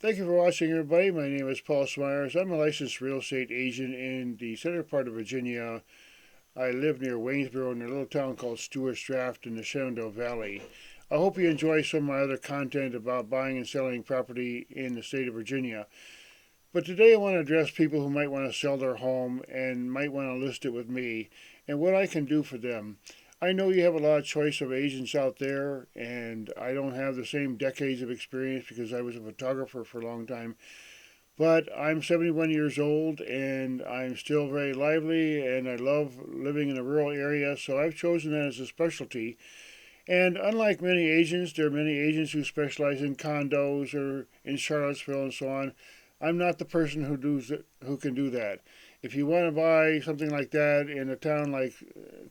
Thank you for watching, everybody. My name is Paul Smyers. I'm a licensed real estate agent in the center part of Virginia. I live near Waynesboro in a little town called Stewart's Draft in the Shenandoah Valley. I hope you enjoy some of my other content about buying and selling property in the state of Virginia. But today I want to address people who might want to sell their home and might want to list it with me and what I can do for them. I know you have a lot of choice of agents out there, and I don't have the same decades of experience because I was a photographer for a long time. But I'm 71 years old and I'm still very lively and I love living in a rural area, so I've chosen that as a specialty. And unlike many agents, there are many agents who specialize in condos or in Charlottesville and so on. I'm not the person who can do that. If you want to buy something like that in a town like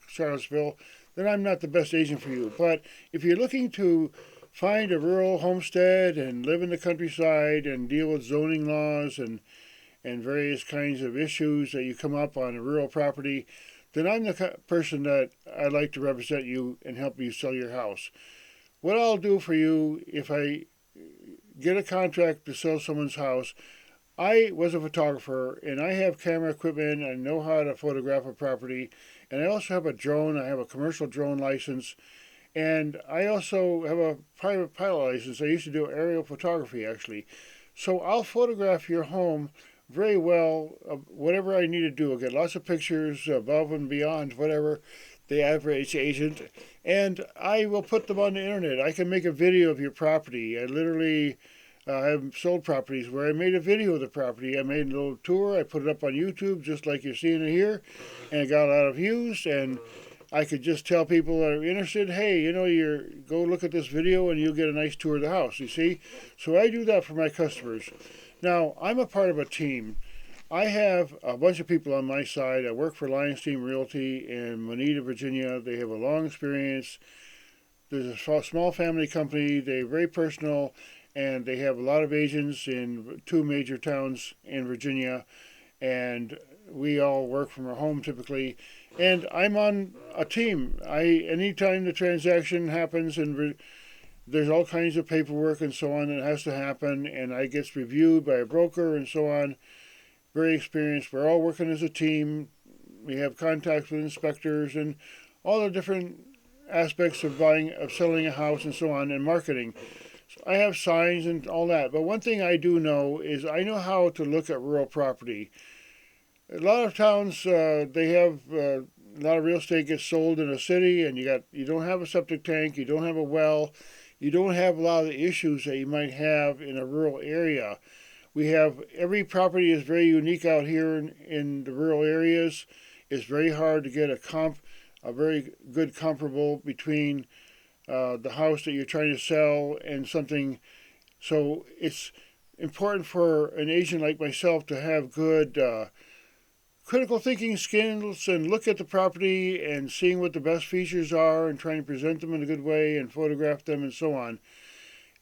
Charlottesville, then I'm not the best agent for you. But if you're looking to find a rural homestead and live in the countryside and deal with zoning laws and various kinds of issues that you come up on a rural property, then I'm the person that I'd like to represent you and help you sell your house. What I'll do for you if I get a contract to sell someone's house, I was a photographer and I have camera equipment. I know how to photograph a property, and I also have a drone. I have a commercial drone license, and I also have a private pilot license. I used to do aerial photography actually. So I'll photograph your home very well, whatever I need to do. I'll get lots of pictures above and beyond whatever the average agent, and I will put them on the internet. I can make a video of your property. I literally have sold properties where I made a video of the property. I made a little tour. I put it up on YouTube just like you're seeing it here, and it got a lot of views. And I could just tell people that are interested, hey, you're go look at this video and you'll get a nice tour of the house. You see, so I do that for my customers. Now I'm a part of a team. I have a bunch of people on my side. I work for Lyon Realty in Moneta, Virginia. They have a long experience. There's a small family company. They're very personal, and they have a lot of agents in two major towns in Virginia. And we all work from our home typically. And I'm on a team. Anytime the transaction happens and there's all kinds of paperwork and so on that has to happen, and I gets reviewed by a broker and so on. Very experienced. We're all working as a team. We have contacts with inspectors and all the different aspects of selling a house and so on, and marketing. So I have signs and all that. But one thing I do know is I know how to look at rural property. A lot of towns, they have a lot of real estate gets sold in a city, and you don't have a septic tank, you don't have a well, you don't have a lot of the issues that you might have in a rural area. We have every property is very unique out here in the rural areas. It's very hard to get a very good comparable between the house that you're trying to sell and something. So it's important for an agent like myself to have good critical thinking skills and look at the property and seeing what the best features are and trying to present them in a good way and photograph them and so on.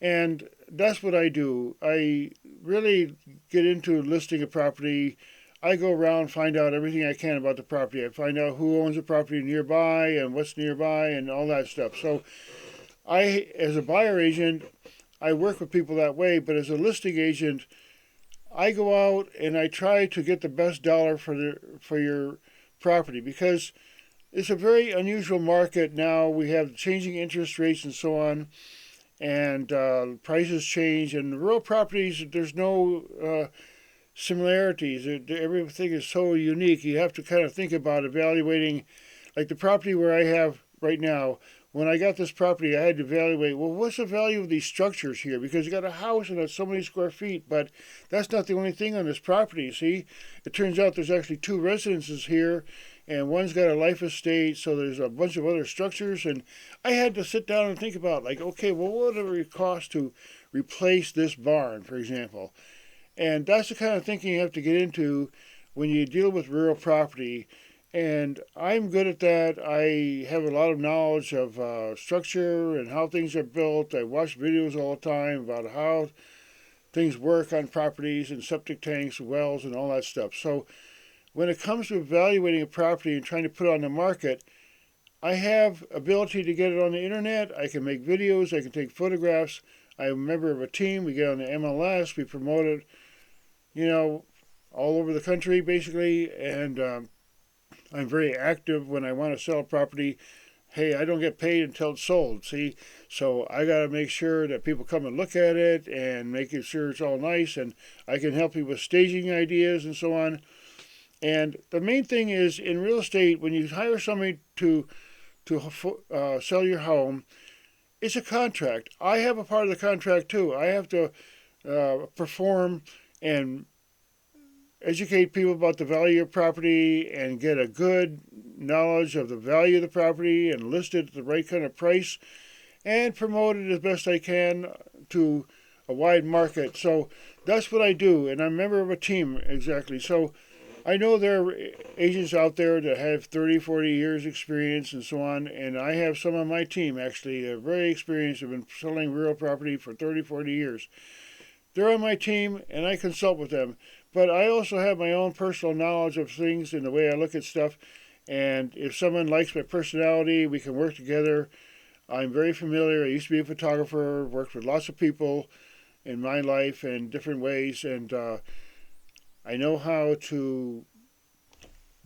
And that's what I do. I really get into listing a property. I go around, find out everything I can about the property. I find out who owns the property nearby and what's nearby and all that stuff. So as a buyer agent, I work with people that way. But as a listing agent, I go out and I try to get the best dollar for your property, because it's a very unusual market now. We have changing interest rates and so on, and prices change. And rural properties, there's no similarities. Everything is so unique. You have to kind of think about evaluating, like the property where I have right now. When I got this property, I had to evaluate, well, what's the value of these structures here? Because you got a house and it's so many square feet, but that's not the only thing on this property. See, it turns out there's actually two residences here, and one's got a life estate, so there's a bunch of other structures. And I had to sit down and think about, like, okay, well, what would it cost to replace this barn, for example? And that's the kind of thinking you have to get into when you deal with rural property. And I'm good at that. I have a lot of knowledge of structure and how things are built. I watch videos all the time about how things work on properties and septic tanks, wells, and all that stuff. So when it comes to evaluating a property and trying to put it on the market, I have ability to get it on the internet. I can make videos. I can take photographs. I'm a member of a team. We get on the MLS. We promote it, you know, all over the country basically. And I'm very active when I want to sell a property. Hey, I don't get paid until it's sold. See, so I got to make sure that people come and look at it and making sure it's all nice. And I can help you with staging ideas and so on. And the main thing is in real estate, when you hire somebody to sell your home, it's a contract. I have a part of the contract too. I have to perform and educate people about the value of property and get a good knowledge of the value of the property and list it at the right kind of price and promote it as best I can to a wide market. So that's what I do, and I'm a member of a team exactly. So I know there are agents out there that have 30, 40 years experience and so on, and I have some on my team actually that are very experienced, have been selling real property for 30, 40 years. They're on my team, and I consult with them. But I also have my own personal knowledge of things and the way I look at stuff. And if someone likes my personality, we can work together. I'm very familiar. I used to be a photographer, worked with lots of people in my life in different ways, and I know how to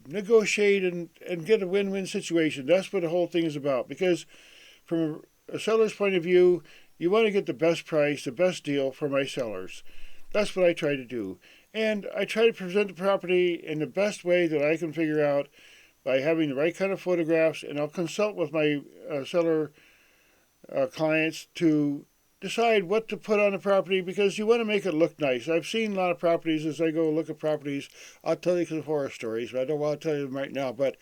negotiate and get a win-win situation. That's what the whole thing is about. Because from a seller's point of view, you want to get the best price, the best deal for my sellers. That's what I try to do. And I try to present the property in the best way that I can figure out by having the right kind of photographs. And I'll consult with my seller clients to decide what to put on the property because you want to make it look nice. I've seen a lot of properties as I go look at properties. I'll tell you some horror stories, but I don't want to tell you them right now. But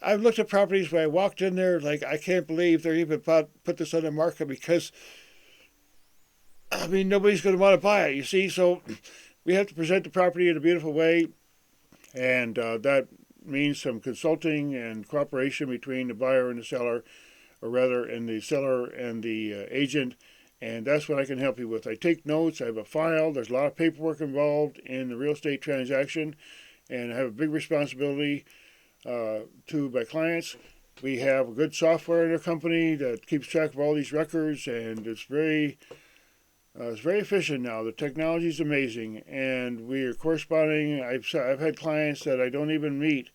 I've looked at properties where I walked in there like I can't believe they're even put this on the market because, I mean, nobody's going to want to buy it, you see. So we have to present the property in a beautiful way, and that means some consulting and cooperation between the buyer and the seller, or rather, in the seller and the agent, and that's what I can help you with. I take notes, I have a file, there's a lot of paperwork involved in the real estate transaction, and I have a big responsibility to my clients. We have a good software in our company that keeps track of all these records, and it's very efficient now. The technology is amazing, and we are corresponding. I've had clients that I don't even meet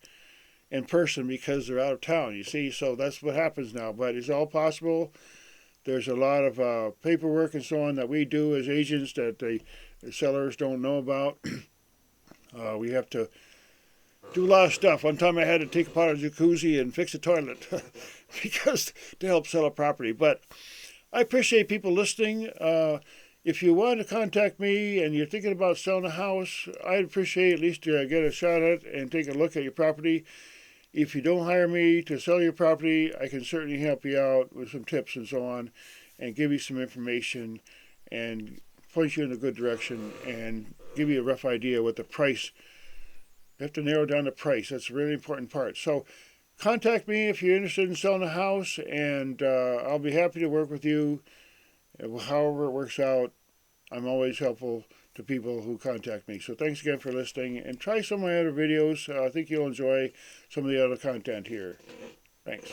in person because they're out of town, you see, so that's what happens now. But it's all possible. There's a lot of paperwork and so on that we do as agents that the sellers don't know about. We have to do a lot of stuff. One time I had to take apart a jacuzzi and fix a toilet because to help sell a property. But I appreciate people listening. If you want to contact me and you're thinking about selling a house, I'd appreciate at least to get a shot at it and take a look at your property. If you don't hire me to sell your property, I can certainly help you out with some tips and so on and give you some information and point you in a good direction and give you a rough idea what the price. You have to narrow down the price. That's a really important part. So contact me if you're interested in selling a house, and I'll be happy to work with you. However it works out, I'm always helpful to people who contact me. So thanks again for listening, and try some of my other videos. I think you'll enjoy some of the other content here. Thanks.